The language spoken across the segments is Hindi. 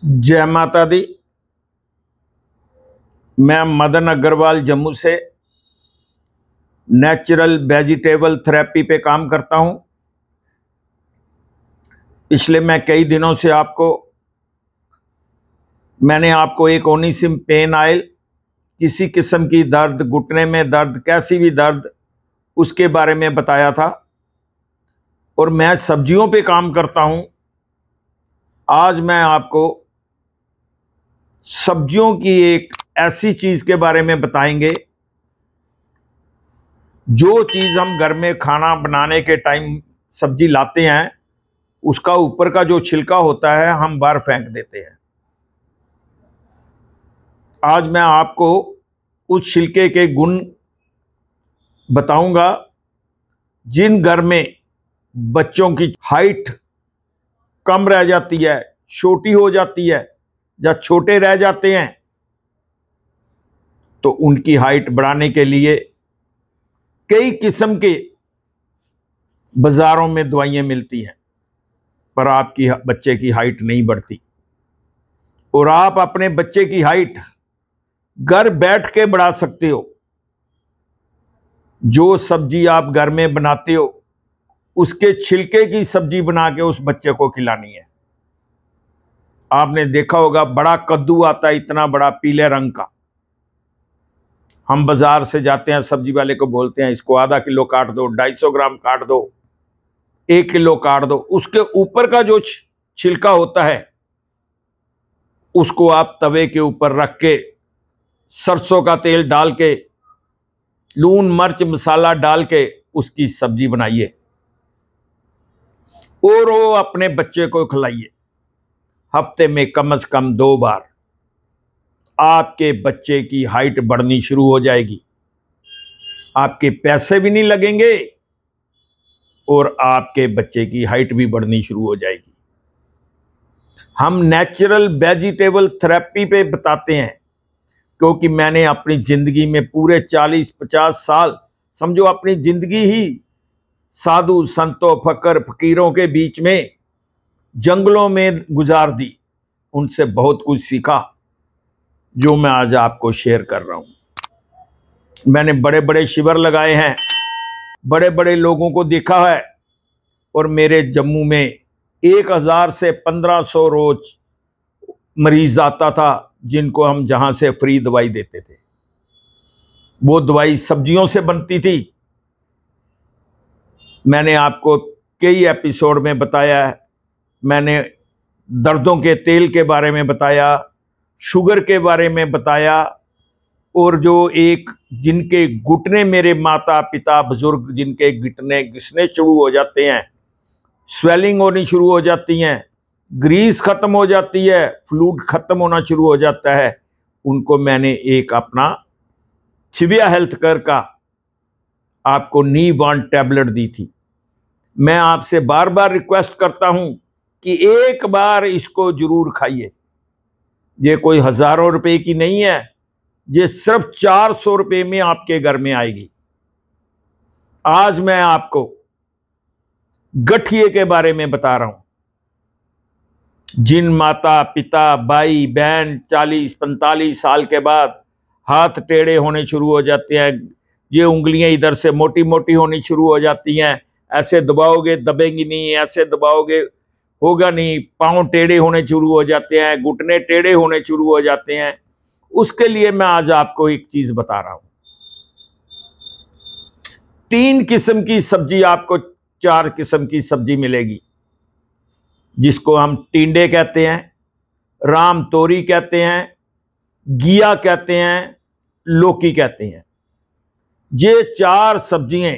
जय माता दी। मैं मदन अग्रवाल जम्मू से नेचुरल वेजिटेबल थेरेपी पे काम करता हूं। पिछले मैं कई दिनों से मैंने आपको एक ओनिसिम पेन ऑयल, किसी किस्म की दर्द, घुटने में दर्द, कैसी भी दर्द, उसके बारे में बताया था। और मैं सब्जियों पे काम करता हूं। आज मैं आपको सब्जियों की एक ऐसी चीज के बारे में बताएंगे, जो चीज हम घर में खाना बनाने के टाइम सब्जी लाते हैं, उसका ऊपर का जो छिलका होता है हम बाहर फेंक देते हैं। आज मैं आपको उस छिलके के गुण बताऊंगा। जिन घर में बच्चों की हाइट कम रह जाती है, छोटी हो जाती है या छोटे रह जाते हैं, तो उनकी हाइट बढ़ाने के लिए कई किस्म के बाजारों में दवाइयां मिलती हैं, पर आपकी बच्चे की हाइट नहीं बढ़ती। और आप अपने बच्चे की हाइट घर बैठ के बढ़ा सकते हो। जो सब्जी आप घर में बनाते हो, उसके छिलके की सब्जी बना के उस बच्चे को खिलानी है। आपने देखा होगा, बड़ा कद्दू आता है, इतना बड़ा, पीले रंग का। हम बाजार से जाते हैं, सब्जी वाले को बोलते हैं इसको आधा किलो काट दो, 250 ग्राम काट दो, 1 किलो काट दो। उसके ऊपर का जो छिलका होता है, उसको आप तवे के ऊपर रख के सरसों का तेल डाल के, लून मिर्च मसाला डाल के उसकी सब्जी बनाइए और वो अपने बच्चे को खिलाइए। हफ्ते में कम से कम 2 बार आपके बच्चे की हाइट बढ़नी शुरू हो जाएगी। आपके पैसे भी नहीं लगेंगे और आपके बच्चे की हाइट भी बढ़नी शुरू हो जाएगी। हम नेचुरल वेजिटेबल थेरेपी पे बताते हैं, क्योंकि मैंने अपनी जिंदगी में पूरे 40-50 साल, समझो अपनी जिंदगी ही साधु संतों फकीरों के बीच में जंगलों में गुजार दी। उनसे बहुत कुछ सीखा, जो मैं आज आपको शेयर कर रहा हूं। मैंने बड़े बड़े शिविर लगाए हैं, बड़े बड़े लोगों को देखा है, और मेरे जम्मू में 1000 से 1500 रोज मरीज आता था, जिनको हम जहां से फ्री दवाई देते थे। वो दवाई सब्जियों से बनती थी। मैंने आपको कई एपिसोड में बताया है। मैंने दर्दों के तेल के बारे में बताया, शुगर के बारे में बताया, और जो एक जिनके घुटने, मेरे माता पिता बुजुर्ग, जिनके घुटने घिसने शुरू हो जाते हैं, स्वेलिंग होनी शुरू हो जाती हैं, ग्रीस खत्म हो जाती है, फ्लूइड खत्म होना शुरू हो जाता है, उनको मैंने एक अपना शिविया हेल्थ केयर का आपको नी बॉन्ड टैबलेट दी थी। मैं आपसे बार बार रिक्वेस्ट करता हूं कि एक बार इसको जरूर खाइए। ये कोई हजारों रुपए की नहीं है, ये सिर्फ 400 रुपए में आपके घर में आएगी। आज मैं आपको गठिए के बारे में बता रहा हूं। जिन माता पिता भाई बहन 40-45 साल के बाद हाथ टेढ़े होने शुरू हो जाते हैं, ये उंगलियां इधर से मोटी मोटी होनी शुरू हो जाती हैं, ऐसे दबाओगे दबेंगी नहीं, ऐसे दबाओगे होगा नहीं, पांव टेढ़े होने शुरू हो जाते हैं, घुटने टेढ़े होने शुरू हो जाते हैं, उसके लिए मैं आज आपको एक चीज बता रहा हूं। 3 किस्म की सब्जी, आपको 4 किस्म की सब्जी मिलेगी, जिसको हम टिंडे कहते हैं, राम तोरी कहते हैं, घिया कहते हैं, लौकी कहते हैं। ये 4 सब्जियां,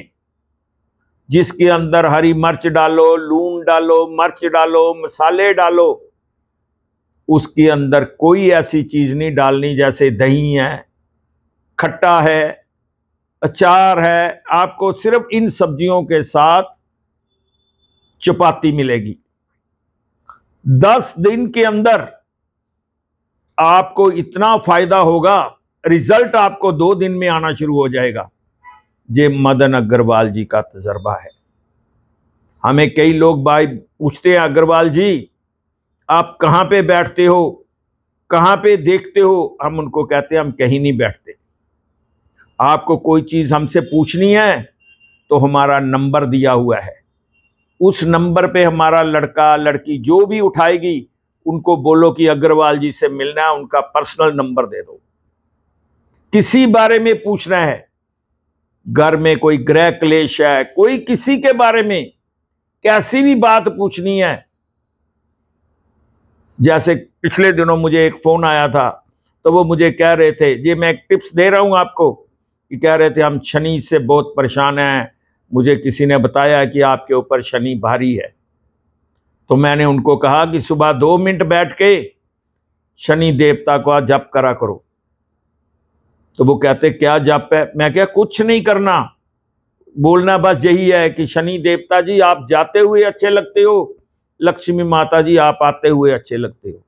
जिसके अंदर हरी मिर्च डालो, लून डालो, मिर्च डालो, मसाले डालो, उसके अंदर कोई ऐसी चीज नहीं डालनी जैसे दही है, खट्टा है, अचार है। आपको सिर्फ इन सब्जियों के साथ चपाती मिलेगी। 10 दिन के अंदर आपको इतना फायदा होगा, रिजल्ट आपको 2 दिन में आना शुरू हो जाएगा। ये मदन अग्रवाल जी का तजर्बा है। हमें कई लोग भाई पूछते हैं, अग्रवाल जी आप कहाँ पे बैठते हो, कहाँ पे देखते हो? हम उनको कहते हैं हम कहीं नहीं बैठते। आपको कोई चीज हमसे पूछनी है तो हमारा नंबर दिया हुआ है, उस नंबर पे हमारा लड़का लड़की जो भी उठाएगी उनको बोलो कि अग्रवाल जी से मिलना है, उनका पर्सनल नंबर दे दो। किसी बारे में पूछना है, घर में कोई गृह क्लेश है, कोई किसी के बारे में कैसी भी बात पूछनी है। जैसे पिछले दिनों मुझे एक फोन आया था, तो वो मुझे कह रहे थे, ये मैं एक टिप्स दे रहा हूं आपको, कि कह रहे थे हम शनि से बहुत परेशान हैं, मुझे किसी ने बताया कि आपके ऊपर शनि भारी है। तो मैंने उनको कहा कि सुबह 2 मिनट बैठ के शनि देवता को जप करा करो। तो वो कहते क्या जप है? मैं क्या, कुछ नहीं करना, बोलना बस यही है कि शनि देवता जी आप जाते हुए अच्छे लगते हो, लक्ष्मी माता जी आप आते हुए अच्छे लगते हो।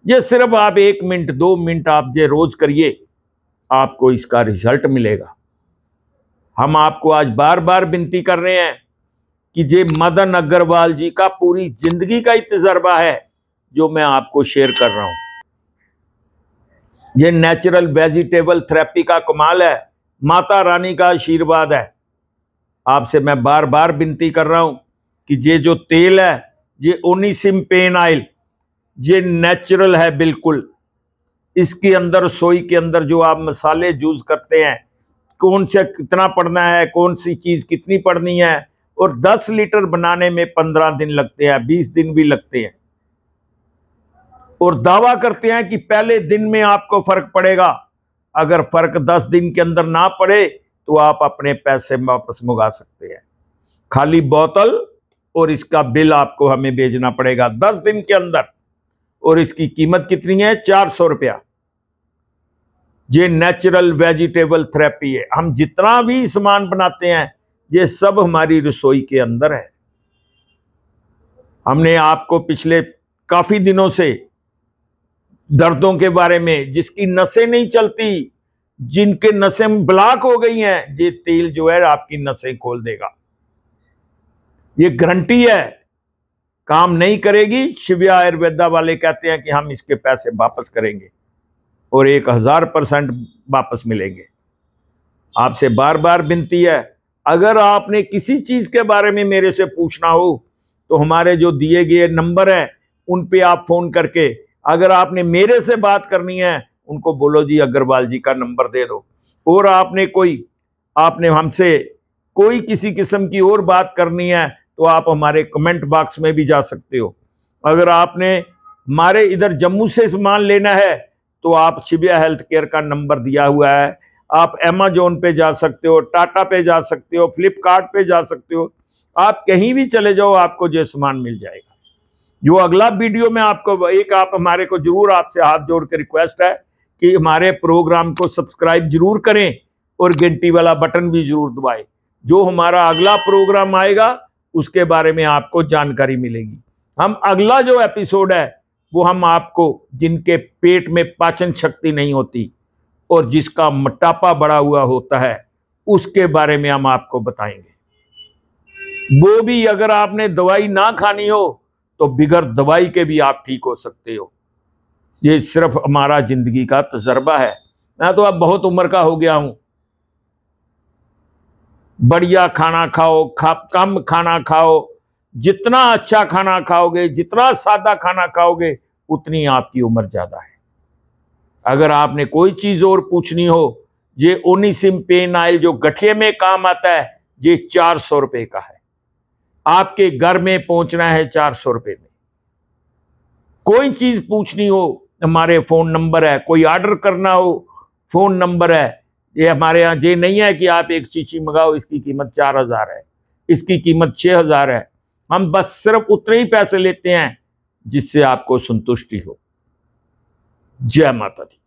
ये सिर्फ आप 1 मिनट 2 मिनट आप ये रोज करिए, आपको इसका रिजल्ट मिलेगा। हम आपको आज बार बार विनती कर रहे हैं कि ये मदन अग्रवाल जी का पूरी जिंदगी का ही तजर्बा है जो मैं आपको शेयर कर रहा हूं। ये नेचुरल वेजिटेबल थेरेपी का कमाल है, माता रानी का आशीर्वाद है। आपसे मैं बार बार विनती कर रहा हूं कि ये जो तेल है, ये ओनिसिम पेन ऑयल, ये नेचुरल है बिल्कुल। इसके अंदर, रसोई के अंदर जो आप मसाले यूज करते हैं, कौन से कितना पड़ना है, कौन सी चीज कितनी पड़नी है, और 10 लीटर बनाने में 15 दिन लगते हैं, 20 दिन भी लगते हैं। और दावा करते हैं कि पहले दिन में आपको फर्क पड़ेगा। अगर फर्क 10 दिन के अंदर ना पड़े तो आप अपने पैसे वापस मंगा सकते हैं। खाली बोतल और इसका बिल आपको हमें भेजना पड़ेगा 10 दिन के अंदर। और इसकी कीमत कितनी है? 400 रुपया। ये नेचुरल वेजिटेबल थेरेपी है। हम जितना भी सामान बनाते हैं ये सब हमारी रसोई के अंदर है। हमने आपको पिछले काफी दिनों से दर्दों के बारे में, जिसकी नसें नहीं चलती, जिनके नसें ब्लॉक हो गई हैं, ये तेल जो है आपकी नसें खोल देगा। ये गारंटी है, काम नहीं करेगी। शिव्या आयुर्वेदा वाले कहते हैं कि हम इसके पैसे वापस करेंगे और 1000% वापस मिलेंगे। आपसे बार बार विनती है, अगर आपने किसी चीज के बारे में मेरे से पूछना हो तो हमारे जो दिए गए नंबर हैं उन पे आप फोन करके, अगर आपने मेरे से बात करनी है उनको बोलो जी अग्रवाल जी का नंबर दे दो। और आपने हमसे कोई किसी किस्म की और बात करनी है तो आप हमारे कमेंट बॉक्स में भी जा सकते हो। अगर आपने हमारे इधर जम्मू से सामान लेना है तो आप शिव्या हेल्थ केयर का नंबर दिया हुआ है, आप अमेजोन पे जा सकते हो, टाटा पे जा सकते हो, फ्लिपकार्ट पे जा सकते हो, आप कहीं भी चले जाओ आपको जो सामान मिल जाएगा। जो अगला वीडियो में आपको आप हमारे को जरूर, आपसे हाथ जोड़ के रिक्वेस्ट है कि हमारे प्रोग्राम को सब्सक्राइब जरूर करें और घंटी वाला बटन भी जरूर दबाएं। जो हमारा अगला प्रोग्राम आएगा उसके बारे में आपको जानकारी मिलेगी। हम अगला जो एपिसोड है वो हम आपको, जिनके पेट में पाचन शक्ति नहीं होती और जिसका मोटापा बढ़ा हुआ होता है, उसके बारे में हम आपको बताएंगे। वो भी अगर आपने दवाई ना खानी हो तो बिगर दवाई के भी आप ठीक हो सकते हो। ये सिर्फ हमारा जिंदगी का तजर्बा है। मैं तो अब बहुत उम्र का हो गया हूं। बढ़िया खाना खाओ, कम खाना खाओ। जितना अच्छा खाना खाओगे, जितना सादा खाना खाओगे, उतनी आपकी उम्र ज्यादा है। अगर आपने कोई चीज और पूछनी हो, ये ओनिसिम पेन ऑयल जो गठिए में काम आता है, ये 400 रुपए का है। आपके घर में पहुंचना है 400 रुपए में। कोई चीज पूछनी हो, हमारे फोन नंबर है। कोई ऑर्डर करना हो, फोन नंबर है। ये हमारे यहाँ ये नहीं है कि आप एक शीशी मंगाओ, इसकी कीमत 4000 है, इसकी कीमत 6000 है। हम बस सिर्फ उतने ही पैसे लेते हैं जिससे आपको संतुष्टि हो। जय माता दी।